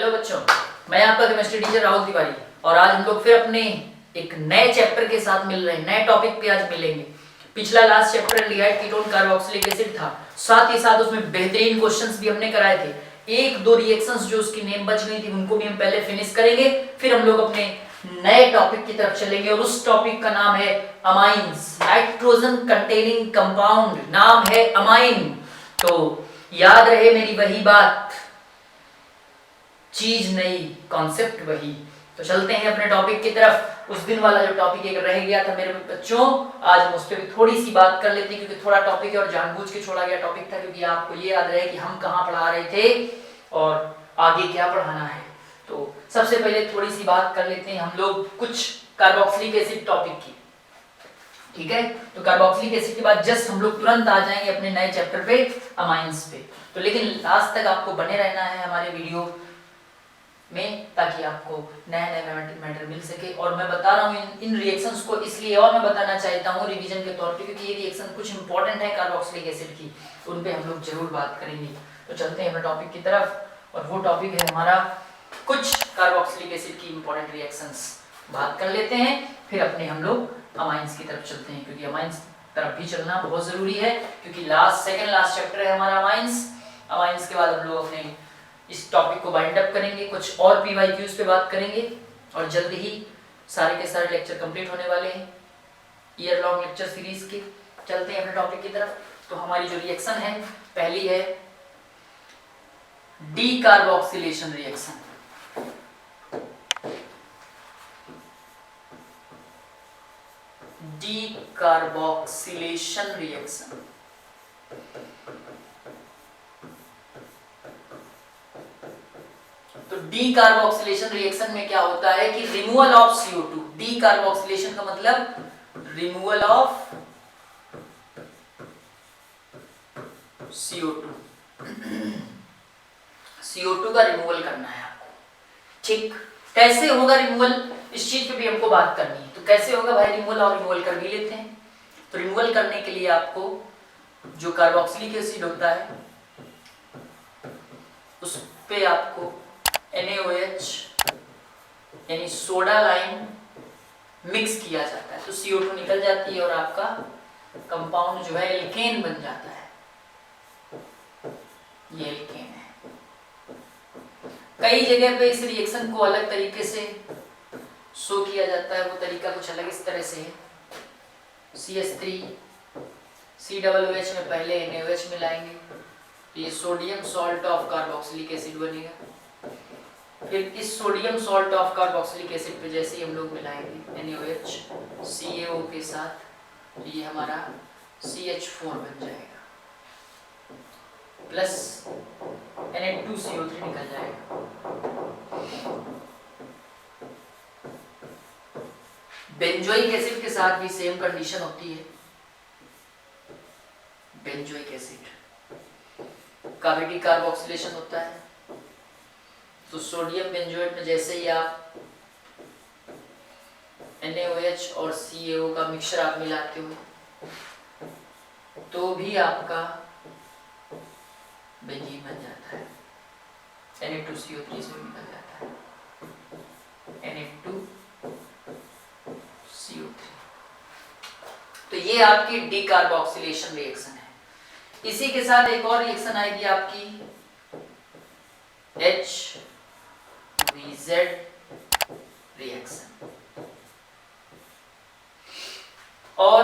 Hello बच्चों, मैं आपका केमिस्ट्री टीचर राहुल तिवारी और आज हम लोग फिर अपने एक नए चैप्टर के साथ मिल रहे हैं। नए टॉपिक पे आज मिलेंगे। पिछला last chapter aldehyde ketone carboxylic acid था, साथ ही साथ उसमें बेहतरीन क्वेश्चंस भी हमने कराए थे। एक दो रिएक्शंस जो उसकी नेम बच गई थी उनको भी हम पहले फिनिश करेंगे, फिर हम लोग अपने नए टॉपिक की तरफ चलेंगे और उस टॉपिक का नाम है अमाइंस, नाइट्रोजन कंटेनिंग कंपाउंड, नाम है अमाइन। तो याद रहे मेरी वही बात, चीज नई कॉन्सेप्ट वही। तो चलते हैं अपने टॉपिक की तरफ। उस दिन वाला जो टॉपिक एक रह गया था मेरे बच्चों, आज हम उस पर भी थोड़ी सी बात कर लेते हैं, क्योंकि थोड़ा टॉपिक है और जानबूझ के छोड़ा गया टॉपिक था, क्योंकि आपको ये याद रहे कि हम कहाँ पढ़ा रहे थे और आगे क्या पढ़ाना है। तो सबसे पहले थोड़ी सी बात कर लेते हैं हम लोग कुछ कार्बोक्सिलिक एसिड टॉपिक की, ठीक है। तो कार्बोक्सिलिक एसिड के बाद जस्ट हम लोग तुरंत आ जाएंगे अपने नए चैप्टर पे, अमाइंस पे। तो लेकिन लास्ट तक आपको बने रहना है हमारे वीडियो में, ताकि आपको नया नया मैटर मिल सके। और मैं बता रहा हूँ इन रिएक्शंस को इसलिए, और मैं बताना चाहता हूँ रिवीजन के तौर पे, क्योंकि ये रिएक्शन कुछ इंपॉर्टेंट है कार्बोक्सिलिक एसिड की, उन पे हम लोग जरूर बात करेंगे। तो चलते हैं अपने टॉपिक की तरफ, और वो टॉपिक है हमारा कुछ कार्बोक्सिलिक एसिड की इंपॉर्टेंट रिएक्शंस बात कर लेते हैं, फिर अपने हम लोग अमाइंस की तरफ चलते हैं, क्योंकि अमाइंस तरफ भी चलना बहुत जरूरी है, क्योंकि सेकंड लास्ट चैप्टर है हमारा अमाइंस। अमाइंस के बाद हम लोग अपने इस टॉपिक को बाइंड अप करेंगे, कुछ और पीवाईक्यूज पे बात करेंगे, और जल्द ही सारे के सारे लेक्चर कंप्लीट होने वाले हैं ईयर लॉन्ग लेक्चर सीरीज के। चलते हैं अपने टॉपिक की तरफ। तो हमारी जो रिएक्शन है पहली है डीकार्बोक्सिलेशन रिएक्शन। डीकार्बोक्सिलेशन रिएक्शन तो डीकार्बोक्सिलेशन रिएक्शन में क्या होता है कि रिमूवल ऑफ CO2। डीकार्बोक्सिलेशन का मतलब रिमूवल ऑफ CO2। CO2 का रिमूवल करना है आपको, ठीक। कैसे होगा रिमूवल, इस चीज पे भी हमको बात करनी है। तो कैसे होगा भाई रिमूवल, और रिमूवल कर भी लेते हैं। तो रिमूवल करने के लिए आपको जो कार्बोक्सिलिक एसिड होता है उस पे आपको NaOH यानी सोडा लाइम मिक्स किया जाता है, तो CO2 निकल जाती है और आपका कंपाउंड जो है एल्केन बन जाता है। ये एल्केन है। कई जगह पे इस रिएक्शन को अलग तरीके से शो किया जाता है, वो तरीका कुछ अलग इस तरह से है। CH3 COOH में पहले NaOH मिलाएंगे, ये sodium salt of carboxylic acid बनेगा। फिर इस sodium salt of carboxylic acid पे जैसे ही हम लोग मिलाएंगे NaOH CaO के साथ, तो ये हमारा CH4 बन जाएगा, प्लस Na2CO3 निकल जाएगा। बेंजोइक एसिड के साथ भी सेम कंडीशन होती है। बेंजोइक एसिड का भी डीकार्बोक्सिलेशन होता है। तो सोडियम बेंजोएट में जैसे ही आप NaOH और CaO का मिक्सचर आप मिलाते हो, तो भी आपका बेंजीन बन जाता है। Na2CO3 से निकल जाता है, Na2CO3। तो ये आपकी डीकार्बोक्सिलेशन रिएक्शन है। इसी के साथ एक और रिएक्शन आएगी आपकी HVZ रिएक्शन, और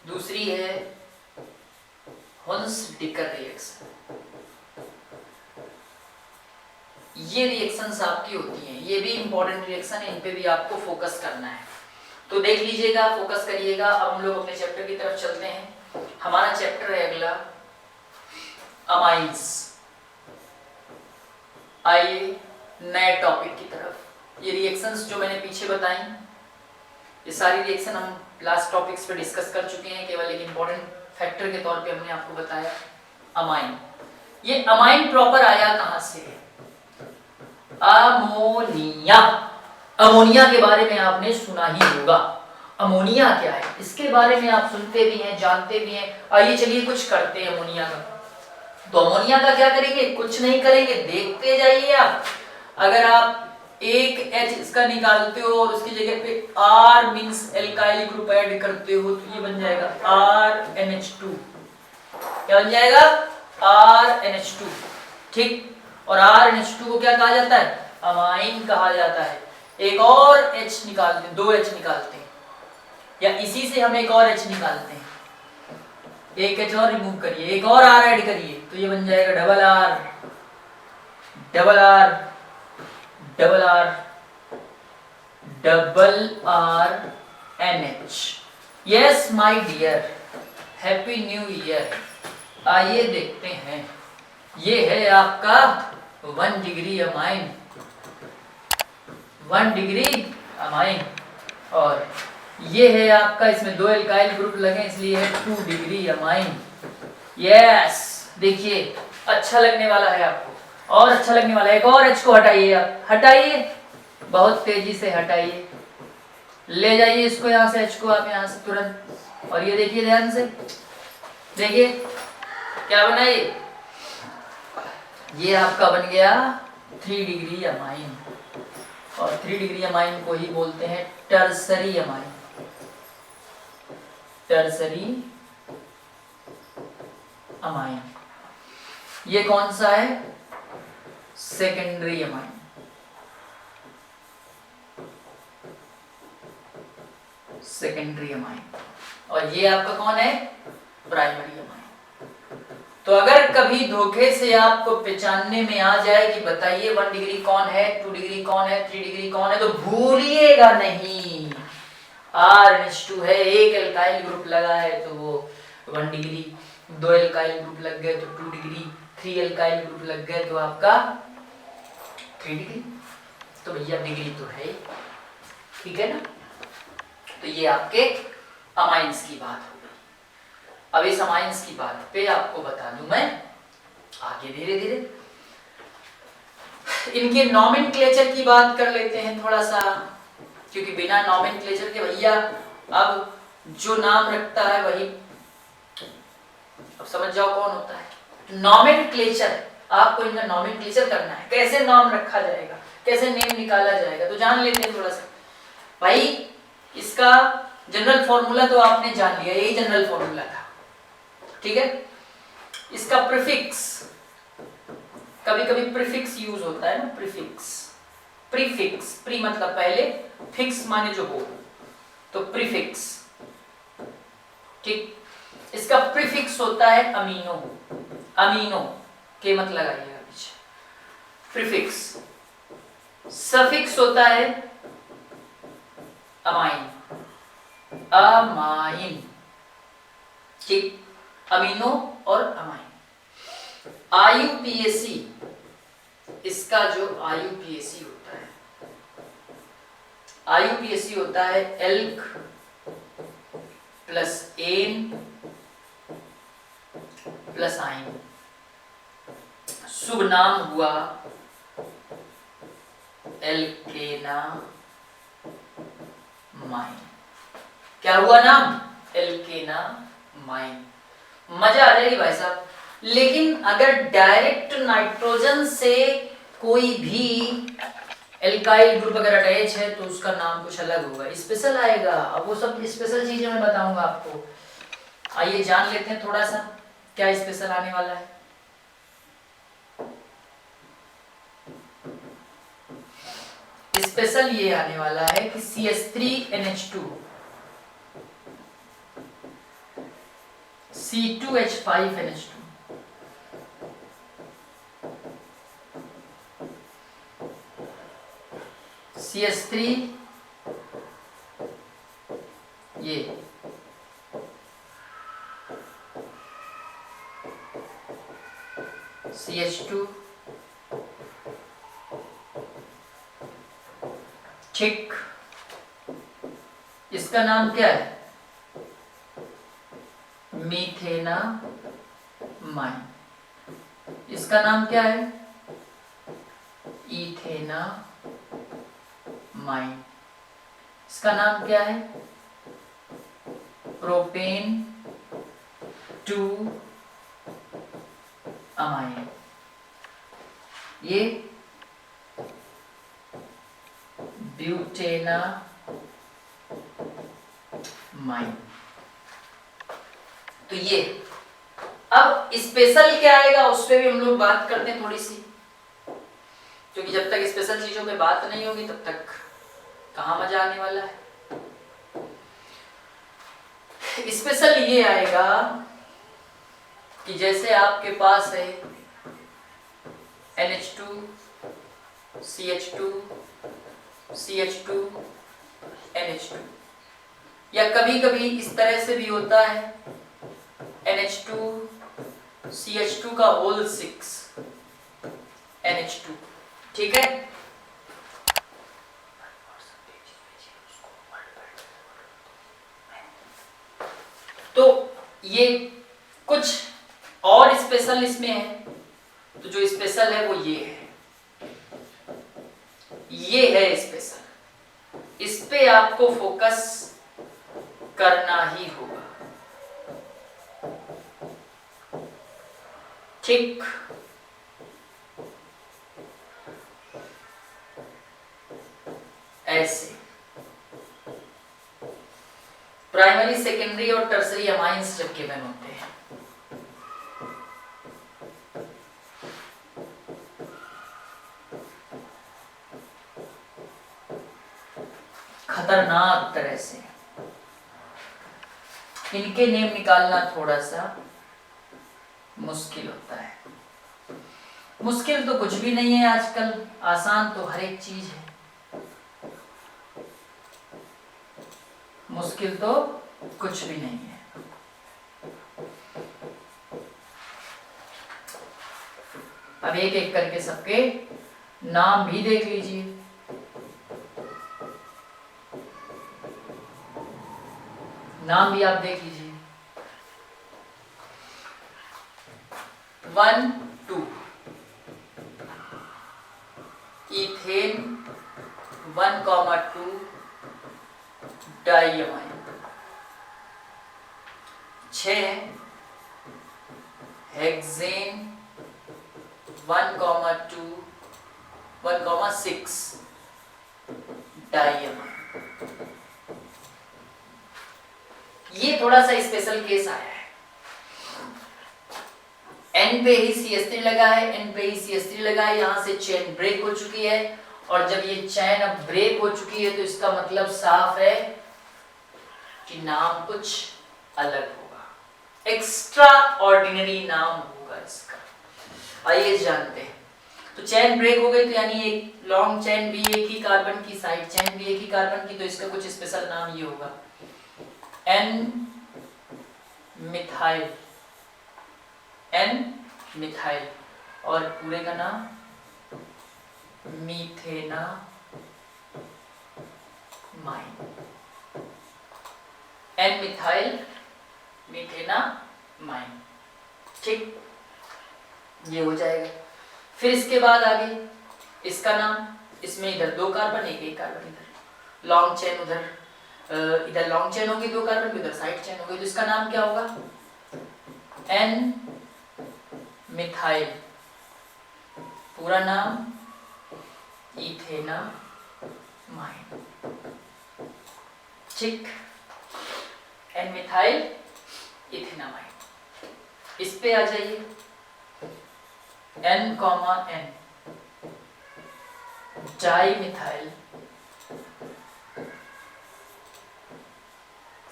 दूसरी है हुन्स-डिकर रिएक्शन। ये रिएक्शंस आपकी होती हैं, ये भी इंपॉर्टेंट रिएक्शन है, इन पे भी आपको फोकस करना है। तो देख लीजिएगा, फोकस करिएगा। अब हम लोग अपने चैप्टर की तरफ चलते हैं। हमारा चैप्टर है अगला अमाइंस। आइए नए टॉपिक की तरफ। ये रिएक्शंस जो मैंने पीछे बताई, ये सारी रिएक्शन हम लास्ट टॉपिक्स पे डिस्कस कर चुके हैं, केवल एक इंपॉर्टेंट फैक्टर के तौर पे हमने आपको बताया अमाइन। ये अमाइन प्रॉपर आया कहां से है? अमोनिया। अमोनिया के बारे में आपने सुना ही होगा। अमोनिया क्या है, इसके बारे में आप सुनते भी हैं, जानते भी हैं। आइए चलिए कुछ करते हैं अमोनिया का। तो अमोनिया का क्या करेंगे, कुछ नहीं करेंगे, देखते जाइए आप। अगर आप एक H इसका निकालते हो और उसकी जगह पे R means alkyl group add करते हो तो ये बन जाएगा RNH2। क्या बन जाएगा? RNH2। ठीक, और RNH2 को क्या कहा जाता है? अमाइन कहा जाता है। एक और H निकालते हैं, 2 H निकालते हैं, या इसी से हम एक और H निकालते हैं। एक H और रिमूव करिए, एक और R ऐड करिए तो ये बन जाएगा double R double R double R double R NH। Yes my dear, happy new year. आइए देखते हैं, ये है आपका 1 डिग्री अमाइन, 1 डिग्री अमाइन, और ये है आपका, इसमें 2 एल्काइल ग्रुप लगे इसलिए है 2 डिग्री अमाइन। यस, देखिए अच्छा लगने वाला है आपको, और अच्छा लगने वाला है। एक और H को हटाइए, आप हटाइए, बहुत तेजी से हटाइए, ले जाइए इसको यहाँ से, H को आप यहाँ से तुरंत, और ये देखिए ध्यान से, देखिए क्या बना ये आपका बन गया 3 डिग्री अमाइन, और 3 डिग्री अमाइन को ही बोलते हैं टर्सरी अमाइन। Tertiary amine. ये कौन सा है? Secondary amine. Secondary amine. और ये आपका कौन है? Primary amine. तो अगर कभी धोखे से आपको पहचानने में आ जाए कि बताइए 1 डिग्री कौन है, 2 डिग्री कौन है, 3 डिग्री कौन है, तो भूलिएगा नहीं, RNH2 है, एक एल्काइल ग्रुप लगा है तो वो 1 डिग्री, 2 एल्काइल ग्रुप लग गए तो 2 डिग्री, 3 एल्काइल ग्रुप लग गए तो आपका 3 डिग्री। तो भैया डिग्री तो है, ठीक है ना? तो ये आपके अमाइंस की बात हो गई। अब इस अमाइंस की बात पे आपको बता दूं मैं आगे धीरे धीरे, इनके नॉमेनक्लेचर की बात कर लेते हैं थोड़ा सा, क्योंकि बिना नॉमेनक्लेचर के भैया अब जो नाम रखता है वही, अब समझ जाओ कौन होता है नॉमेनक्लेचर। आपको इनका नॉमेनक्लेचर करना है, कैसे नाम रखा जाएगा, कैसे नेम निकाला जाएगा, तो जान लेते हैं थोड़ा सा। भाई इसका जनरल फॉर्मूला तो आपने जान लिया, यही जनरल फॉर्मूला था, ठीक है। इसका प्रीफिक्स, कभी कभी प्रीफिक्स यूज होता है ना, प्रीफिक्स, प्रीफिक्स, प्री मतलब पहले, फिक्स माने जो हो, तो प्रीफिक्स, ठीक। इसका प्रीफिक्स होता है अमीनो, अमीनो के मत लगाइएगा पीछे, प्रीफिक्स। सफिक्स होता है अमाइन, अमाइन, ठीक, अमीनो और अमाइन। IUPAC, इसका जो IUPAC होता है, IUPAC होता है एल्क प्लस एन प्लस आइन। शुभ नाम हुआ एल्केना माइन। क्या हुआ नाम? एल्केना माइन। मजा आ जाएगी भाई साहब। लेकिन अगर डायरेक्ट नाइट्रोजन से कोई भी एल्काइल ग्रुप अगर अटैच है तो उसका नाम कुछ अलग होगा, स्पेशल आएगा। अब वो सब स्पेशल चीजें मैं बताऊंगा आपको। आइए जान लेते हैं थोड़ा सा क्या स्पेशल आने वाला है। स्पेशल ये आने वाला है कि CH3NH2 C2H5NH2 CH3 ये CH2, ठीक। इसका नाम क्या है? मीथेना माइन। इसका नाम क्या है? इथेना माइन। इसका नाम क्या है? Propane 2 amine. ये ब्यूटेनामाइन। तो ये अब स्पेशल क्या आएगा उस पर भी हम लोग बात करते हैं थोड़ी सी, क्योंकि जब तक स्पेशल चीजों पे बात नहीं होगी तब तक कहाँ मजा आने वाला है। स्पेशल ये आएगा कि जैसे आपके पास है NH2 CH2 CH2 NH2, या कभी कभी इस तरह से भी होता है NH2 CH2 का होल 6 NH2, ठीक है। तो ये कुछ और स्पेशल इसमें है, तो जो स्पेशल है वो ये है स्पेशल। इस पे आपको फोकस करना ही होगा, ठीक। ऐसे प्राइमरी, सेकेंडरी और टर्सरी अमाइंस जब गिवन होते हैं, खतरनाक तरह से इनके नेम निकालना थोड़ा सा मुश्किल होता है। मुश्किल तो कुछ भी नहीं है आजकल, आसान तो हर एक चीज है। मुश्किल तो कुछ भी नहीं है। अब एक एक करके सबके नाम भी देख लीजिए। नाम भी आप देख लीजिए। 1 2 इथेन 1,2 डाइअमाइन। 6 hexane 1,2 1,6 diamine. ये थोड़ा सा स्पेशल केस आया है। N पे ही CH3 लगा है, N पे ही CH3 लगा है, यहां से चेन ब्रेक हो चुकी है, और जब ये चेन अब ब्रेक हो चुकी है तो इसका मतलब साफ है कि नाम कुछ अलग होगा, एक्स्ट्रा ऑर्डिनरी नाम होगा इसका। आइए जानते हैं। तो चेन ब्रेक हो गई तो यानी एक लॉन्ग चेन भी एक ही कार्बन की, साइड चेन भी एक ही कार्बन की, तो इसका कुछ स्पेशल नाम ये होगा N मिथाइल, N मिथाइल, और पूरे का नाम मीथेनामाइन। N मिथाइल मीथेनामाइन, ठीक, ये हो जाएगा। फिर इसके बाद आगे इसका नाम, इसमें इधर 2 कार्बन, एक कार्बन इधर, लॉन्ग चेन उधर, इधर लॉन्ग चेन होगी 2 कार्बन, इधर साइड चेन होगी, तो इसका नाम क्या होगा N मिथाइल, पूरा नाम इथेनामाइन, ठीक। N methyl ethanamine. इस पे आ जाइए, N, N di methyl,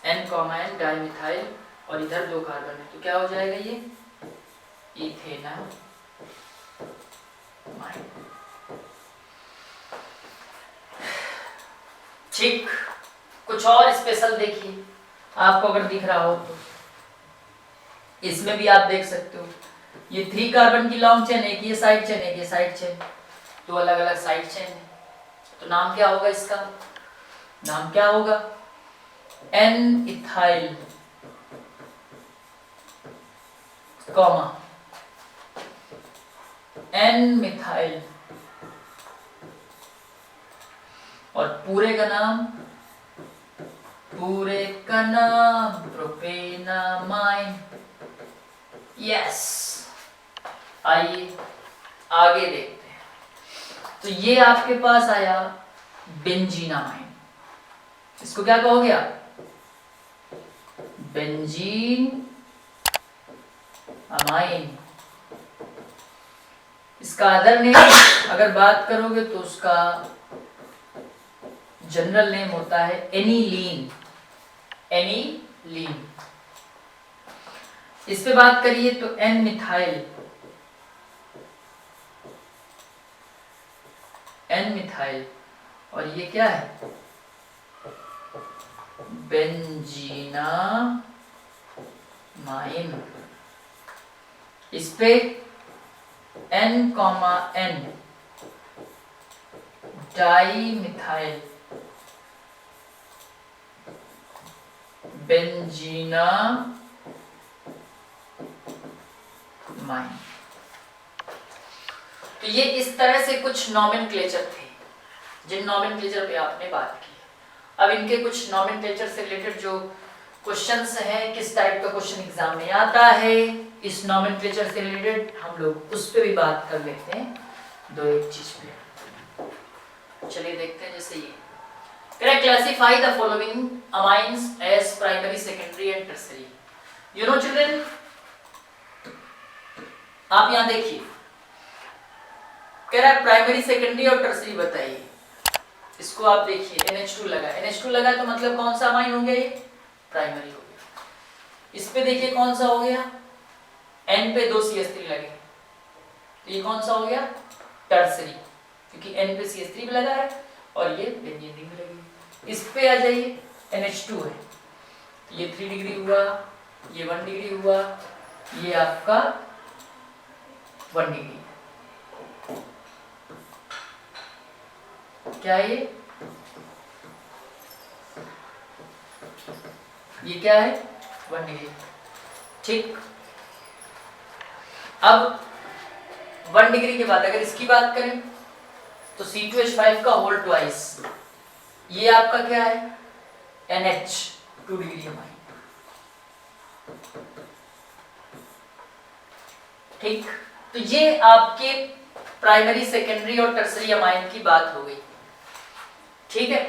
N, N di methyl, और इधर 2 कार्बन है, तो क्या हो जाएगा ये इथेनामाइन। ठीक। कुछ और स्पेशल देखिए, आपको अगर दिख रहा हो तो इसमें भी आप देख सकते हो, ये 3 कार्बन की लॉन्ग चेन, एक ये साइड चेन, एक ये साइड चेन, 2 अलग अलग साइड चेन है। तो नाम क्या होगा इसका? नाम क्या होगा? N ethyl comma N methyl, और पूरे का नाम प्रोपेनामाइन। यस, आइए आगे देखते हैं। तो ये आपके पास आया बेंजीनामाइन। इसको क्या कहोगे आप? Benzene amine. इसका अदर नेम अगर बात करोगे तो उसका जनरल नेम होता है एनिलीन। एनिलीन। इस पे बात करिए तो एन मिथाइल। N methyl. और ये क्या है? बेंजीनामाइन। इस पे N, N डाइमिथाइल बेंजीनामाइन। तो ये इस तरह से कुछ नॉमेनक्लेचर थे जिन नॉमेनक्लेचर पे आपने बात की। अब इनके कुछ नॉमेनक्लेचर से रिलेटेड जो क्वेश्चंस हैं, किस टाइप का क्वेश्चन एग्जाम में आता है, इस नॉमेनक्लेचर से रिलेटेड हम लोग उस पे भी बात कर लेते हैं दो एक चीज पे। चलिए देखते हैं। जैसे ये correct, classify the following amines as primary, secondary and tertiary. You know children, आप यहां देखिए, कह रहा है प्राइमरी, सेकेंडरी और टर्सरी बताइए। इसको आप देखिए, NH2 लगा। NH2 लगा तो मतलब कौन सा अमाइन हो गया? ये प्राइमरी हो गया। इस पे देखिए कौन सा हो गया? N पे 2 CH3 लगे, तो ये कौन सा हो गया? टर्सरी, क्योंकि N पे CH3 भी लगा है और ये बेंजीन रिंग भी लगी। इस पे आ जाइए, NH2 है, तो ये 3 डिग्री हुआ, ये 1 डिग्री हुआ, ये आपका 1 डिग्री। क्या है ये क्या है? 1 डिग्री। ठीक। अब 1 डिग्री के बाद अगर इसकी बात करें तो C2H5 का होल ट्वाइस, ये आपका क्या है? NH 2 degree amine. ठीक। तो ये आपके प्राइमरी, सेकेंडरी और टर्सरी अमाइन की बात हो गई। ठीक है।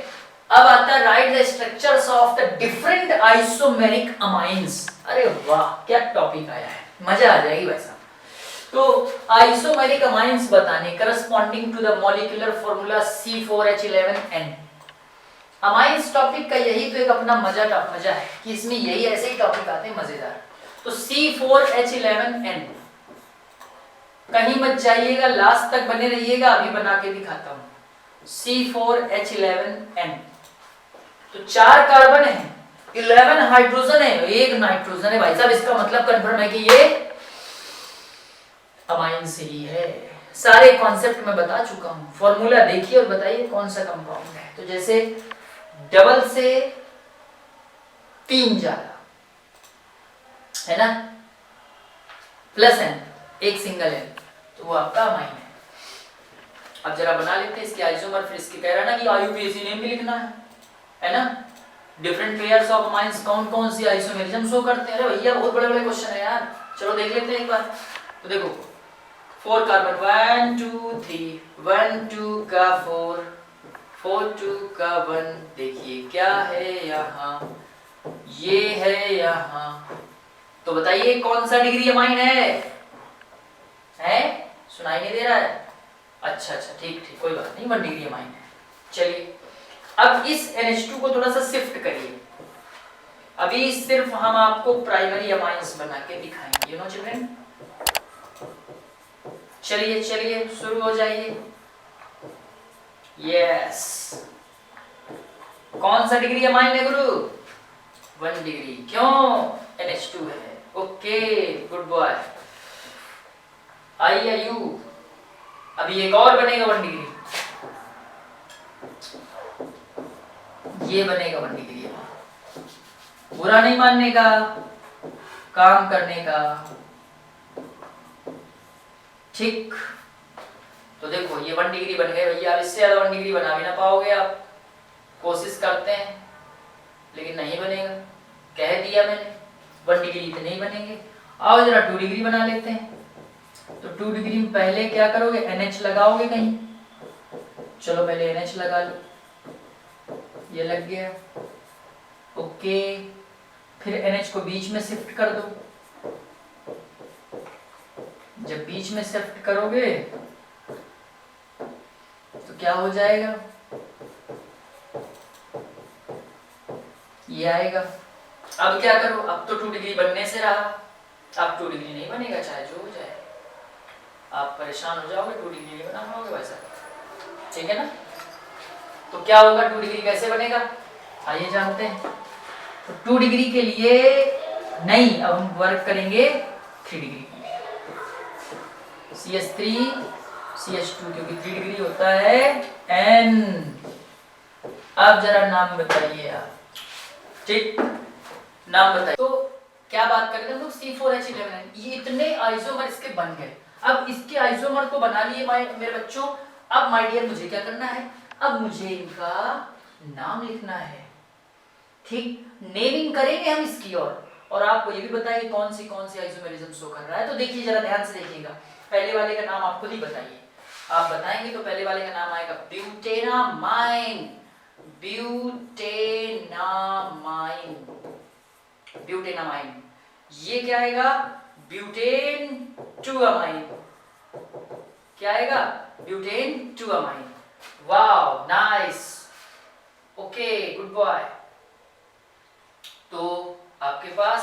अब आता है right the structures of the different isomeric amines. अरे वाह, क्या टॉपिक आया है, मजा आ जाएगी वैसा। तो आइसोमेरिक अमाइंस बताने corresponding to the molecular formula C4H11N। Amines topic का यही तो एक अपना मजा है कि इसमें यही ऐसे ही टॉपिक आते हैं मजेदार। तो C4H11N, कहीं मत जाइएगा, लास्ट तक बने रहिएगा, अभी बना के दिखाता हूं। C4H11N, तो 4 कार्बन है, 11 हाइड्रोजन है, 1 नाइट्रोजन है। भाई साहब, इसका मतलब कंफर्म है कि ये अमाइन से ही है। सारे कॉन्सेप्ट मैं बता चुका हूं, फॉर्मूला देखिए और बताइए कौन सा कंपाउंड है। तो जैसे डबल से 3 ज्यादा है ना, प्लस N, एक सिंगल N, तो वो आपका अमाइन है। अब जरा बना लेते हैं इसके आइसोमर। फिर इसके कह रहा ना कि IUPAC नेम भी लिखना है ना। डिफरेंट पेयर्स ऑफ अमाइंस कौन कौन सी आइसोमेरिज्म शो करते हैं। अरे भैया, बहुत बड़े बड़े क्वेश्चन है यार। चलो देख लेते हैं एक बार। तो देखो 4 कार्बन, 1 2 3, 1 2 का 4, 4 2 का 1। देखिए क्या है यहाँ, ये है यहाँ। तो बताइए कौन सा डिग्री अमाइन है? सुनाई नहीं दे रहा है? अच्छा, ठीक, कोई बात नहीं, 1 डिग्री अमाइन है। चलिए, अब इस NH2 को थोड़ा सा शिफ्ट करिए। अभी सिर्फ हम आपको प्राइमरी अमाइंस बना के दिखाएंगे। यू नो चिल्ड्रन, चलिए शुरू हो जाइए। यस, कौन सा डिग्री अमाइन है गुरु? 1 डिग्री। क्यों? NH2 है। Okay, good boy. IU, अभी एक और बनेगा 1 डिग्री, ये बनेगा 1 डिग्री। बुरा नहीं मानने का, काम करने का। ठीक। तो देखो ये 1 डिग्री बन गए भैया। अब इससे ज्यादा 1 डिग्री बना भी ना पाओगे आप, कोशिश करते हैं लेकिन नहीं बनेगा। कह दिया मैंने, 1 डिग्री इतने ही बनेंगे। आओ जरा 2 डिग्री बना लेते हैं। तो 2 डिग्री में पहले क्या करोगे? NH लगाओगे कहीं। चलो पहले NH लगा लो। ये लग गया, ओके। फिर NH को बीच में शिफ्ट कर दो। जब बीच में शिफ्ट करोगे तो क्या हो जाएगा, ये आएगा। अब क्या करो, अब तो 2 डिग्री बनने से रहा, अब 2 डिग्री नहीं बनेगा चाहे जो हो जाए, आप परेशान हो जाओगे, 2 डिग्री नहीं बना पाओगे वैसा, ठीक है ना। तो क्या होगा, 2 डिग्री कैसे बनेगा, आइए जानते हैं। तो 2 डिग्री के लिए नहीं, अब हम वर्क करेंगे 3 डिग्री के लिए, CH3 CH2, क्योंकि 3 डिग्री होता है N। अब जरा नाम बताइए आप, ठीक, नाम बताइए। तो क्या बात कर रहे थे हम लोग, C4H11, ये इतने आइसोमर इसके बन गए। अब इसके आइसोमर को बना लिए मेरे बच्चों, अब माय डियर मुझे क्या करना है, अब मुझे इनका नाम लिखना है, ठीक। नेमिंग करेंगे हम इसकी, और आपको ये भी बताइए कौन सी आइसोमेरिज्म शो कर रहा है। तो देखिए जरा ध्यान से देखिएगा, पहले वाले का नाम आप खुद ही बताइए, आप बताएंगे तो पहले वाले का नाम आएगा ब्यूटेनामाइन, ब्यूटेनामाइन। ये क्या आएगा, ब्यूटेन टू अमाइन, क्या आएगा, butane two amine. Wow nice, okay good boy. तो आपके पास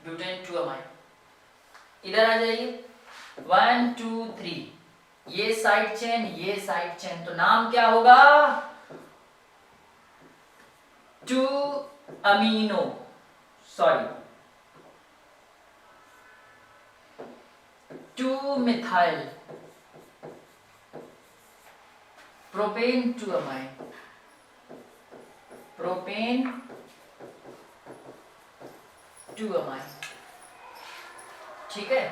ब्यूटेन टू अमाइन, इधर आ जाइए, 1 2 3, ये साइड चेन, ये साइड चेन, तो नाम क्या होगा, 2 amino, sorry 2 methyl propane two amine, propane two amine, ठीक है।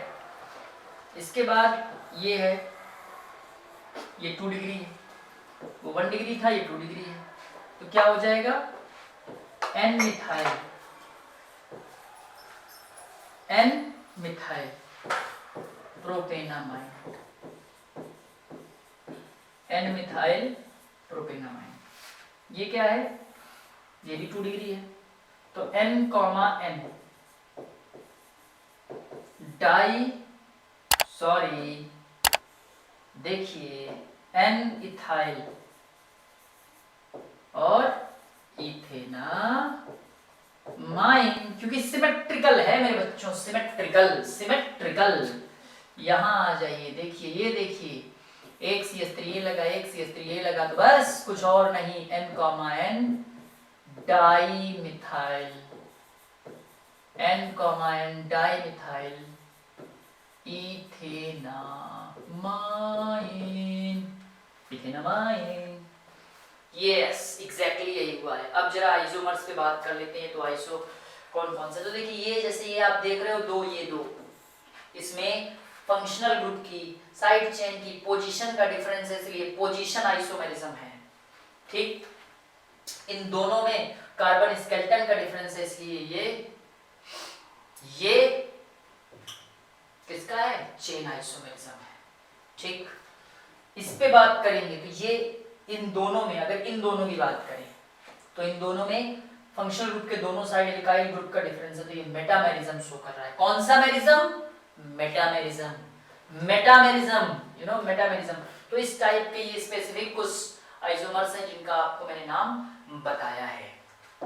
इसके बाद ये है, ये 2 डिग्री है, वो 1 डिग्री था, ये 2 डिग्री है, तो क्या हो जाएगा, N methyl, N methyl propanamine, N methyl propanamine. ये क्या है, ये भी 2 डिग्री है, तो N, N डाई, सॉरी देखिए N इथाइल और इथेना माइन, क्योंकि सिमेट्रिकल है मेरे बच्चों, सिमेट्रिकल। यहां आ जाइए, देखिए ये देखिए, एक CH3 ये लगा, एक CH3 ये लगा, तो बस कुछ और नहीं, N, N di methyl, N, N di methyl ethanamine, yes exactly यही हुआ है। अब जरा आइसोमर्स पे बात कर लेते हैं, तो आइसो कौन कौन सा, तो देखिए ये जैसे ये आप देख रहे हो दो, ये दो, इसमें फंक्शनल ग्रुप की साइड चेन की पोजीशन का डिफरेंस है, इसलिए पोजीशन आइसोमेरिज्म है, ठीक। इन दोनों में कार्बन स्केलेटन का डिफरेंस है, इसलिए ये किसका है, चेन आइसोमेरिज्म है, ठीक। इस पे बात करेंगे तो ये इन दोनों में, अगर इन दोनों की बात करें तो इन दोनों में फंक्शनल ग्रुप के दोनों साइड एल्काइल ग्रुप का डिफरेंस है, तो ये मेटामेरिज्म शो कर रहा है। कौन सा merism, metamerism, you know metamerism. तो इस टाइप के ये स्पेसिफिक कुछ आइसोमर्स हैं जिनका आपको मैंने नाम बताया है।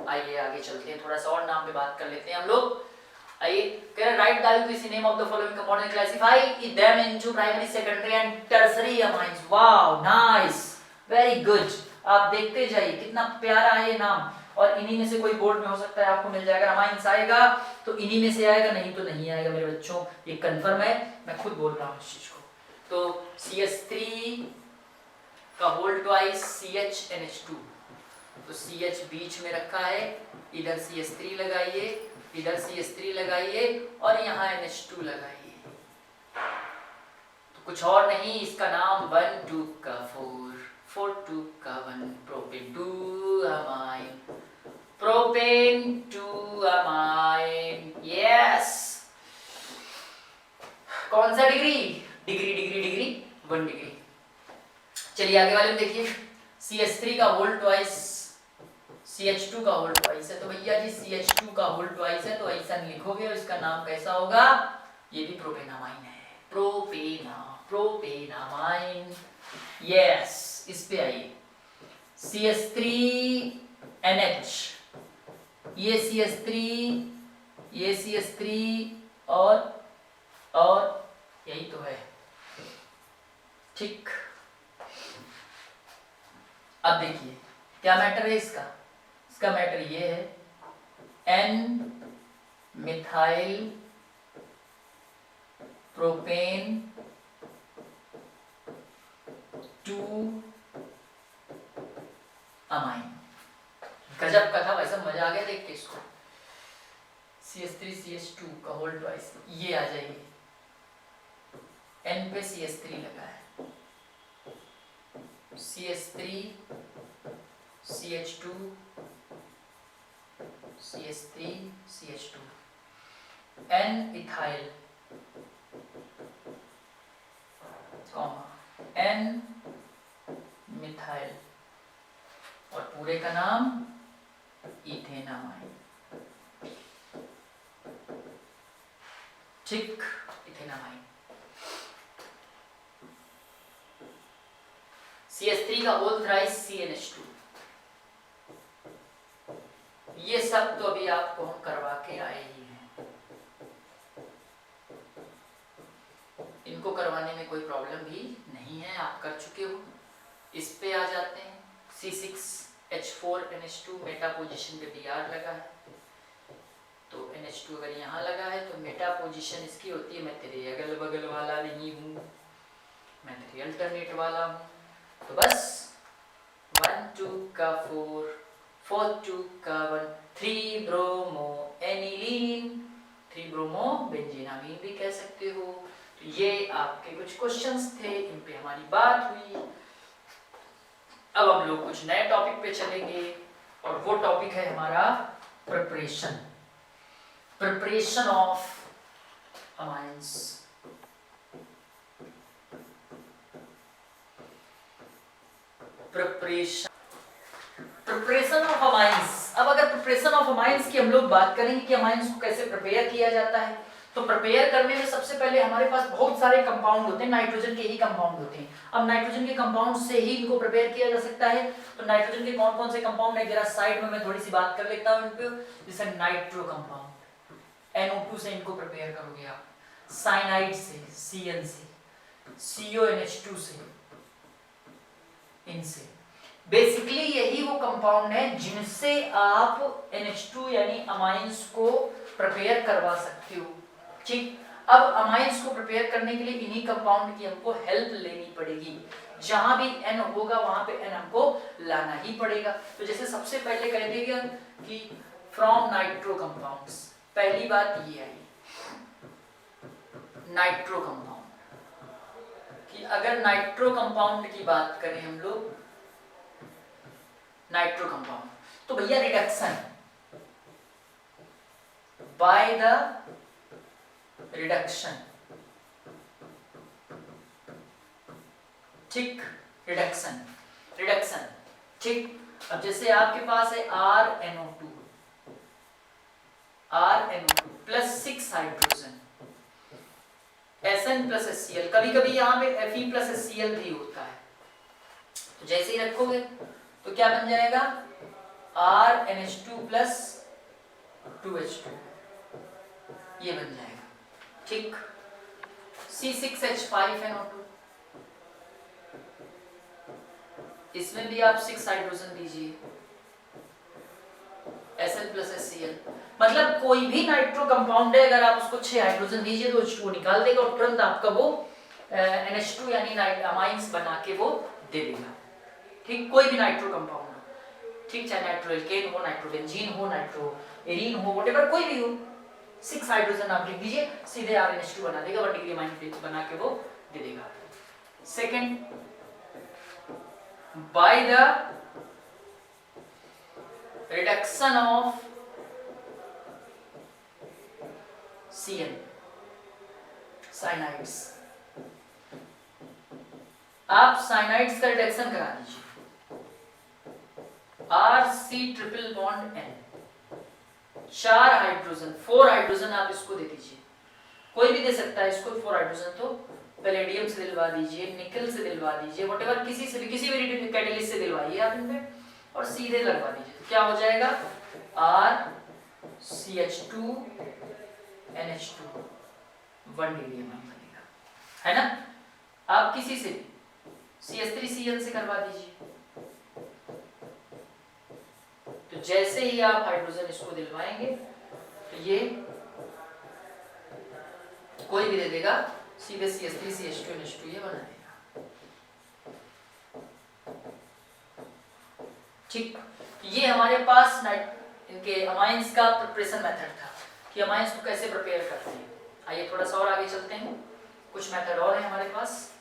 आइए आगे चलते हैं, थोड़ा सा और नाम पे बात कर लेते हैं हम लोग। आइए, write dial to name of the following compound and classify them into primary, secondary and tertiary amines. Wow nice, very good. आप देखते जाइए कितना प्यारा है ये नाम, और इन्हीं में से कोई बोर्ड में हो सकता है आपको मिल जाएगा। अमाइंस आएगा तो इन्हीं में से आएगा, नहीं तो नहीं आएगा मेरे बच्चों, ये कंफर्म है, मैं खुद बोल रहा हूँ इस चीज को। तो CH3 का होल ट्वाइस CHNH2, तो CH बीच में रखा है, इधर CH3 लगाइए, इधर CH3 लगाइए और यहाँ NH2 लगाइए, तो कुछ और नहीं, इसका नाम 1 2 का 4 4 2 का 1 propane 2 amine, propane 2 amine, yes. कौन सा डिग्री, डिग्री 1 डिग्री। चलिए आगे वाले में देखिए, CH3 का होल ट्वाइस CH2 का होल ट्वाइस है, तो भैया जी CH2 का होल ट्वाइस है तो ऐसा लिखोगे और इसका नाम कैसा होगा, ये भी प्रोपेनामाइन है, प्रोपेनामाइन। यस, इस पे आइए, CH3NH, ये CH3 और यही तो है, ठीक। अब देखिए क्या मैटर है इसका मैटर ये है, N मिथाइल प्रोपेन 2 अमाइन। गजब का था, वैसा मजा आ गया देख के इसको। CH3 CH2 का होल ट्वाइस, ये आ जाएगी, N पे CH3 लगा है, CH3 CH2 CH3 CH2, N ethyl N methyl और पूरे का नाम इथेनामाइन, ठीक, इथेनामाइन। CH3 का होल थ्राइस CnH2, ये सब तो अभी आपको हम करवा के आए ही हैं, इनको करवाने में कोई प्रॉब्लम भी नहीं है, आप कर चुके हो। इस पे आ जाते हैं, C6H4NH2 मेटा पोजीशन पे Br लगा है, तो NH2 अगर यहाँ लगा है तो मेटा पोजीशन इसकी होती है, मैं तेरे अगल बगल वाला नहीं हूँ, मैं तेरे अल्टरनेट वाला हूँ, तो बस 1 2 का 4 4 2 का 1 3 ब्रोमो एनिलीन, 3 ब्रोमो बेंजीनामीन भी कह सकते हो। तो ये आपके कुछ क्वेश्चंस थे, इन पे हमारी बात हुई। अब हम लोग कुछ नए टॉपिक पे चलेंगे और वो टॉपिक है हमारा preparation of amines. Preparation of amines. अब अगर प्रिपरेशन ऑफ अमाइंस की हम लोग बात करेंगे कि अमाइंस को कैसे प्रिपेयर किया जाता है, तो प्रिपेयर करने में सबसे पहले हमारे पास बहुत सारे कंपाउंड होते हैं, नाइट्रोजन के ही कंपाउंड होते हैं। अब नाइट्रोजन के कंपाउंड से ही इनको प्रिपेयर किया जा सकता है, तो नाइट्रोजन के कौन कौन से कंपाउंड है जरा साइड में मैं थोड़ी सी बात कर लेता हूँ इन पे। जैसे नाइट्रो कंपाउंड, NO2 से इनको प्रिपेयर करोगे आप, साइनाइड से Cn से, CONH2 से, इनसे बेसिकली यही वो कंपाउंड है जिनसे आप NH2 यानी अमाइंस को प्रिपेयर करवा सकते हो, ठीक। अब अमाइंस को प्रिपेयर करने के लिए इन्हीं कंपाउंड की हमको हेल्प लेनी पड़ेगी, जहां भी N होगा वहां पे N हमको लाना ही पड़ेगा। तो जैसे सबसे पहले कह देगा कि फ्रॉम नाइट्रो कंपाउंड्स, पहली बात ये आई नाइट्रो कंपाउंड कि अगर नाइट्रो कंपाउंड की बात करें हम लोग, नाइट्रो कंपाउंड तो भैया रिडक्शन बाय द रिडक्शन, ठीक, रिडक्शन, ठीक। अब जैसे आपके पास है RNO2 plus 6 hydrogen, Sn plus HCl, कभी कभी यहाँ पे Fe प्लस HCl भी होता है, तो जैसे ही रखोगे तो क्या बन जाएगा RNH2 प्लस 2H2, ये बन जाएगा, ठीक। C6H5NO2, इसमें भी आप 6 हाइड्रोजन दीजिए, Sn प्लस HCl, मतलब कोई भी नाइट्रो कंपाउंड है अगर आप उसको 6 हाइड्रोजन दीजिए तो H2 निकाल देगा और तुरंत आपका वो NH2 यानी अमाइंस बना के वो दे देगा, ठीक। कोई भी नाइट्रो कंपाउंड हो, ठीक, चाहे नाइट्रोएल्केन हो, नाइट्रोबेंजीन हो, नाइट्रोएरीन हो, व्हाटएवर कोई भी हो, 6 हाइड्रोजन आप लिख दीजिए, सीधे RNH2 बना देगा, 1 डिग्री अमाइन बना के वो दे देगा। Second, by the reduction of Cn, cyanides, आप साइनाइड्स का रिडक्शन करा दीजिए, RC triple bond N, 4 hydrogen, 4 hydrogen आप इसको दे दीजिए, कोई भी दे सकता है इसको 4 हाइड्रोजन, तो पैलेडियम से दिलवा दीजिए, निकल से दिलवा दीजिए, व्हाटएवर किसी से भी, किसी भी कैटेलिस्ट से दिलवाइए आप इनमें और सीधे लगवा दीजिए। तो क्या हो जाएगा RCH2 NH2 1 डिग्री बनेगा, है ना। आप किसी से CH3Cl से करवा दीजिए। तो जैसे ही आप हाइड्रोजन इसको दिलवाएंगे तो ये कोई भी दे देगा, सीधे CH3 CH2 NH2 ये बना देगा। ठीक, ये हमारे पास इनके अमाइंस का प्रिपरेशन मेथड था कि अमाइंस को कैसे प्रिपेयर करते हैं। आइए थोड़ा सा और आगे चलते हैं, कुछ मेथड और है हमारे पास।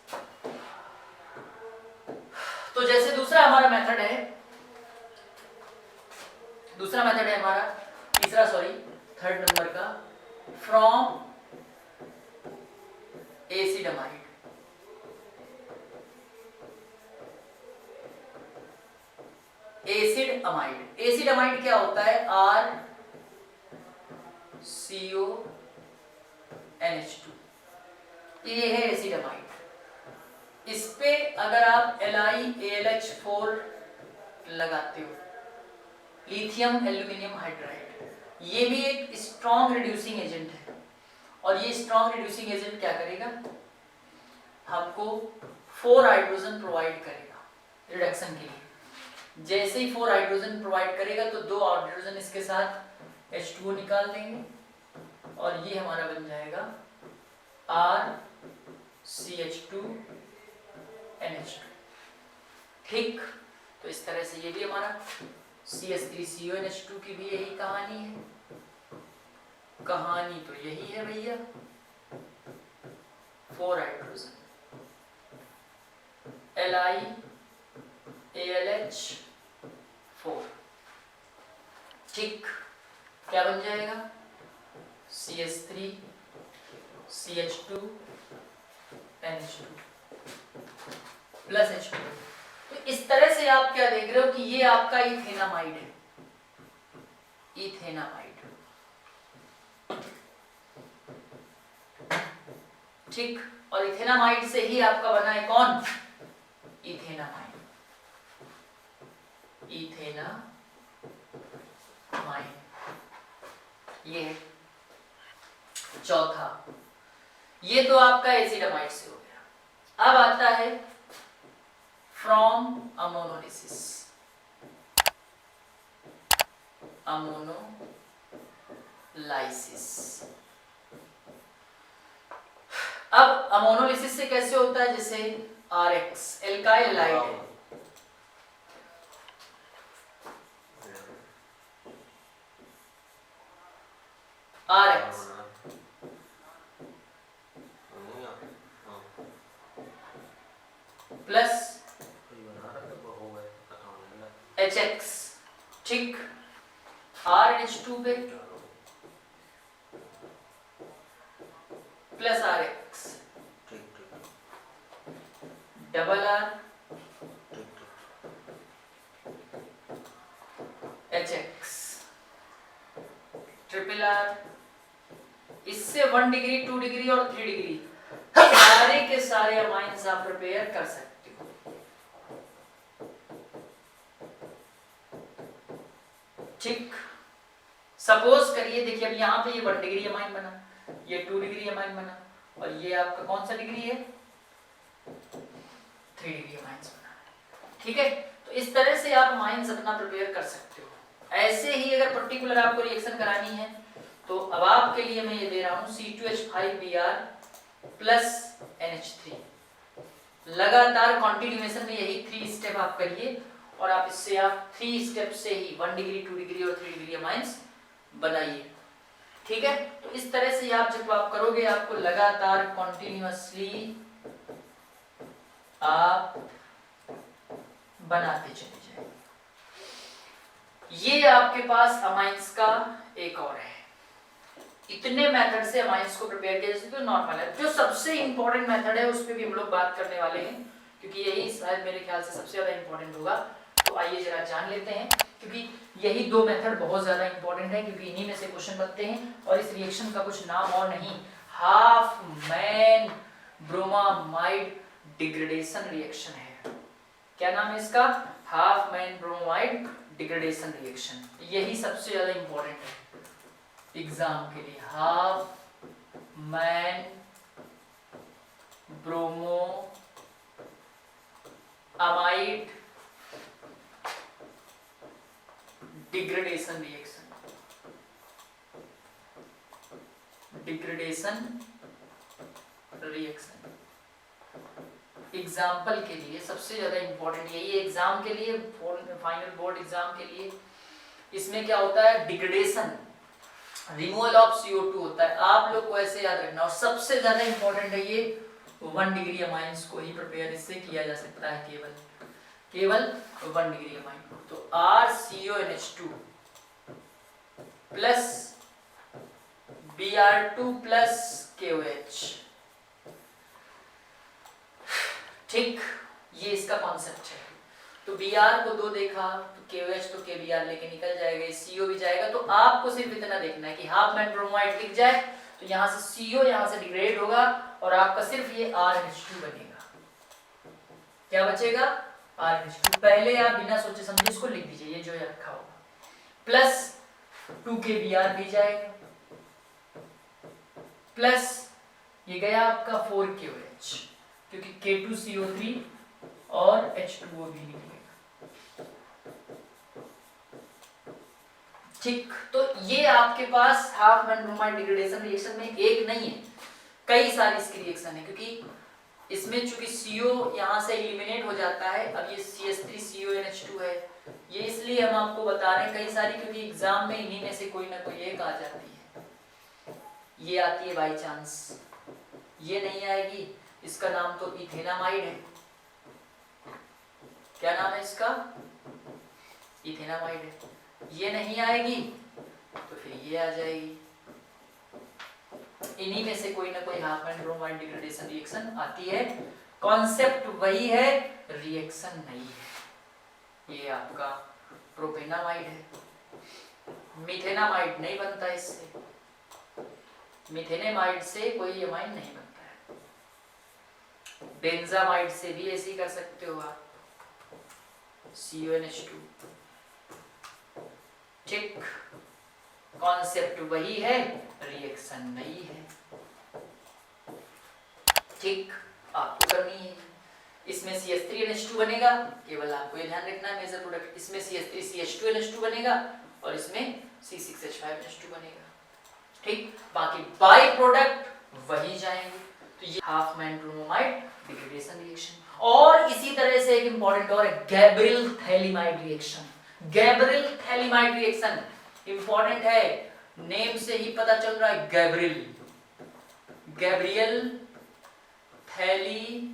तो जैसे दूसरा हमारा मेथड है, हमारा थर्ड नंबर का, from acid amide. Acid amide क्या होता है, RCONH2, ये है एसिड अमाइड। इस पे अगर आप LiAlH4 लगाते हो, लिथियम एल्यूमिनियम हाइड्राइड, ये भी एक स्ट्रॉन्ग रिड्यूसिंग एजेंट है। और ये स्ट्रॉन्ग रिड्यूसिंग एजेंट क्या करेगा, हमको 4 हाइड्रोजन प्रोवाइड करेगा रिडक्शन के लिए। जैसे ही 4 हाइड्रोजन प्रोवाइड करेगा तो 2 हाइड्रोजन इसके साथ H2O निकाल देंगे और ये हमारा बन जाएगा RCH2 NH2। ठीक, तो इस तरह से ये भी हमारा CH3CO NH2 की भी यही कहानी है। कहानी तो यही है भैया, 4 हाइड्रोजन, LiAlH4। ठीक, क्या बन जाएगा, CH3 CH2 NH2 plus H2। तो इस तरह से आप क्या देख रहे हो कि ये आपका इथेनामाइड है, इथेनामाइड। ठीक, और इथेनामाइड से ही आपका बना है कौन, इथेनामाइड। इथेनामाइड ये है चौथा। ये तो आपका एसिडमाइड से हो गया। अब आता है फ्रॉम अमोनोलिसिस। अमोनोलाइसिस। अब अमोनोलिसिस से कैसे होता है, जैसे RX एल्काइल हैलाइड है, RX प्लस HX। ठीक, RH2 पे plus RX double R HX triple R। इससे 1 डिग्री 2 डिग्री और 3 डिग्री सारे के सारे अमाइंस आप प्रिपेयर कर सकते हो। ठीक, सपोज करिए, देखिए अब यहाँ पे ये 1 डिग्री अमाइन बना, ये 2 डिग्री अमाइन बना, और ये आपका कौन सा डिग्री है, 3 डिग्री अमाइंस बना। ठीक है, तो इस तरह से आप अमाइंस अपना प्रिपेयर कर सकते हो। ऐसे ही अगर पर्टिकुलर आपको रिएक्शन करानी है तो अब आपके लिए मैं ये दे रहा हूँ C2H5Br प्लस NH3। लगातार कॉन्टिन्यूएशन में यही 3 स्टेप आप करिए और आप इससे आप 3 स्टेप से ही 1 डिग्री 2 डिग्री और 3 डिग्री अमाइंस बनाइए। ठीक है, तो इस तरह से आप जब आप करोगे आपको लगातार कॉन्टिन्यूअसली आप बनाते चले जाएंगे। ये आपके पास अमाइंस का एक और है। इतने मेथड से अमाइंस को प्रिपेयर किया जा सकता है, नॉर्मल है। जो सबसे इंपॉर्टेंट मेथड है उस पर भी हम लोग बात करने वाले हैं, क्योंकि यही शायद मेरे ख्याल से सबसे ज्यादा इंपॉर्टेंट होगा। तो तो आइए जरा जान लेते हैं, क्योंकि यही दो मेथड बहुत ज्यादा इंपॉर्टेंट है, क्योंकि इन्हीं में से क्वेश्चन बनते हैं। और इस रिएक्शन का कुछ नाम और नहीं, half man bromamide degradation reaction है। क्या नाम है इसका? Half man bromamide degradation reaction. यही सबसे ज्यादा इंपॉर्टेंट है एग्जाम के लिए, half man bromo amide degradation reaction. Degradation reaction example के लिए सबसे ज्यादा इंपॉर्टेंट यही है एग्जाम के लिए, फाइनल बोर्ड एग्जाम के लिए। इसमें क्या होता है? डिग्रेडेशन, रिमूवल ऑफ CO2 होता है। आप लोग को ऐसे याद रखना। और सबसे ज्यादा इंपॉर्टेंट है ये 1 डिग्री अमाइंस को ही प्रिपेयर इससे किया जा सकता है, केवल 1 डिग्री अमाइन को। तो RCONH2 plus Br2 plus KOH। ठीक, ये इसका कॉन्सेप्ट है। तो Br को 2 देखा तो KOH तो KBr लेके निकल जाएगा, CO भी जाएगा। तो आपको सिर्फ इतना देखना है कि हाफ मैन ब्रोमाइड लिख जाए तो यहाँ से CO यहाँ से डिग्रेड होगा और आपका सिर्फ ये RNH2 बनेगा। क्या बचेगा? RNH2। पहले आप बिना सोचे समझे इसको लिख दीजिए, ये जो है रखा होगा, प्लस 2 KBr भी जाएगा, प्लस ये गया आपका 4 KOH, क्योंकि K2CO3 और H2O भी निकलेगा। ठीक, तो ये आपके पास Hofmann bromide degradation reaction में एक नहीं है, कई सारी इसकी रिएक्शन है, क्योंकि इसमें चूंकि CO यहाँ से एलिमिनेट हो जाता है। अब ये CH3CONH2 है, ये इसलिए हम आपको बता रहे हैं कई सारी, क्योंकि एग्जाम में इन्हीं में से कोई ना कोई एक आ जाती है। ये आती है बाई चांस, ये नहीं आएगी, इसका नाम तो इथेनामाइड है। क्या नाम है इसका? इथेनामाइड है। ये नहीं आएगी तो फिर ये आ जाएगी। इन्हीं में से कोई ना कोई half man bromide degradation reaction आती है। कॉन्सेप्ट वही है, रिएक्शन नहीं है। ये आपका प्रोपेनामाइड है, मिथेनामाइड नहीं बनता इससे, मिथेनेमाइड से कोई अमाइन नहीं बनता है। बेंजामाइड से भी ऐसे ही कर सकते हो आप, CONH2। ठीक, कॉन्सेप्ट वही है, रिएक्शन नहीं है। ठीक, आपको करनी है। इसमें CH3NH2 बनेगा, केवल आपको ये ध्यान रखना है मेजर प्रोडक्ट। इसमें CH3CH2NH2 बनेगा और इसमें C6H5NH2 बनेगा। ठीक, बाकी बाई प्रोडक्ट वही जाएंगे। तो ये half man bromide degradation reaction. और इसी तरह से एक इंपॉर्टेंट और है, Gabriel phthalimide reaction. Gabriel phthalimide reaction important है, नेम से ही पता चल रहा है। Gabriel phthalimide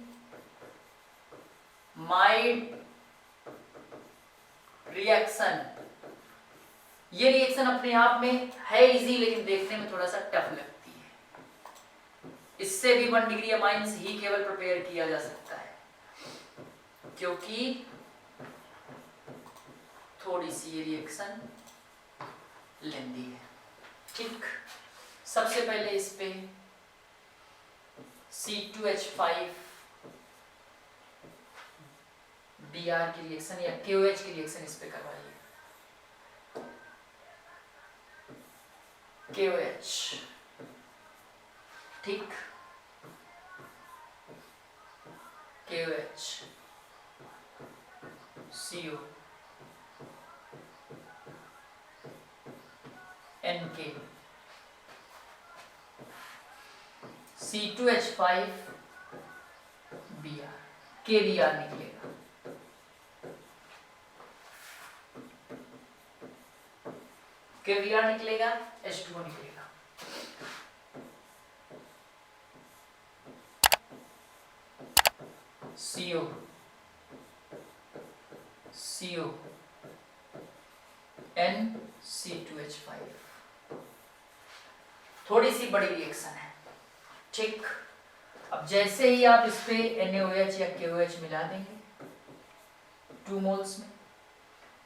reaction. ये रिएक्शन अपने आप में है इजी, लेकिन देखने में थोड़ा सा टफ लगती है। इससे भी 1 डिग्री अमाइंस ही केवल प्रिपेयर किया जा सकता है, क्योंकि थोड़ी सी ये रिएक्शन लेंदी है। ठीक, सबसे पहले इस पे C2H5 Br की रिएक्शन या KOH की रिएक्शन इस पे करवाइए। KOH, ठीक, KOH CO NK C2H5 Br, KBr निकलेगा। KBr निकलेगा, H2O निकलेगा। CO N C2H5, थोड़ी सी बड़ी रिएक्शन है। ठीक, अब जैसे ही आप इस पे NaOH या KOH मिला देंगे 2 मोल्स में,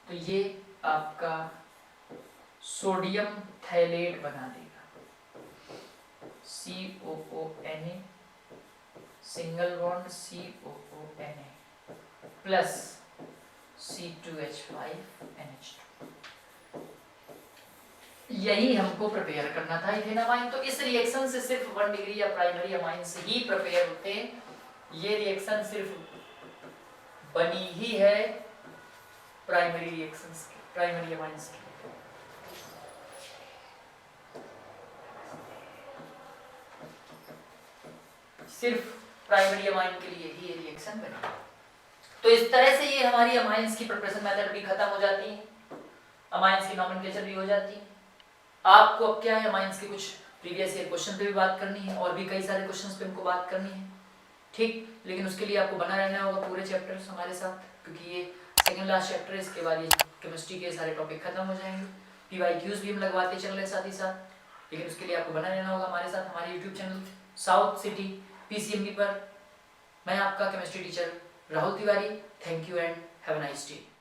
तो ये आपका सोडियम थैलेट बना देगा, COONA single bond COONA plus C2H5NH2। यही हमको प्रिपेयर करना था इथेनामाइन। तो इस रिएक्शन से सिर्फ 1 डिग्री या प्राइमरी अमाइन से ही प्रिपेयर होते हैं। ये रिएक्शन सिर्फ बनी ही है प्राइमरी रिएक्शंस की, प्राइमरी अमाइंस की। सिर्फ प्राइमरी अमाइन के लिए ही ये रिएक्शन बनी। तो इस तरह से ये हमारी अमाइंस की प्रिपरेशन मेथड भी खत्म हो जाती है, अमाइंस की नॉमेनक्लेचर भी हो जाती है। आपको अब क्या है, अमाइंस के कुछ प्रीवियस ईयर क्वेश्चन पे भी बात करनी है और भी कई सारे क्वेश्चंस पे हमको बात करनी है, ठीक। लेकिन उसके लिए आपको बना रहना होगा पूरे चैप्टर्स हमारे साथ, क्योंकि ये सेकंड लास्ट चैप्टर है। इसके बाद ये केमिस्ट्री के सारे टॉपिक खत्म हो जाएंगे। PYQs भी हम लगवाते चल रहे साथ ही साथ, लेकिन उसके लिए आपको बना रहना होगा हमारे साथ हमारे YouTube channel south city PCMB पर। मैं आपका chemistry teacher Rahul Tiwari. Thank you and have a nice day.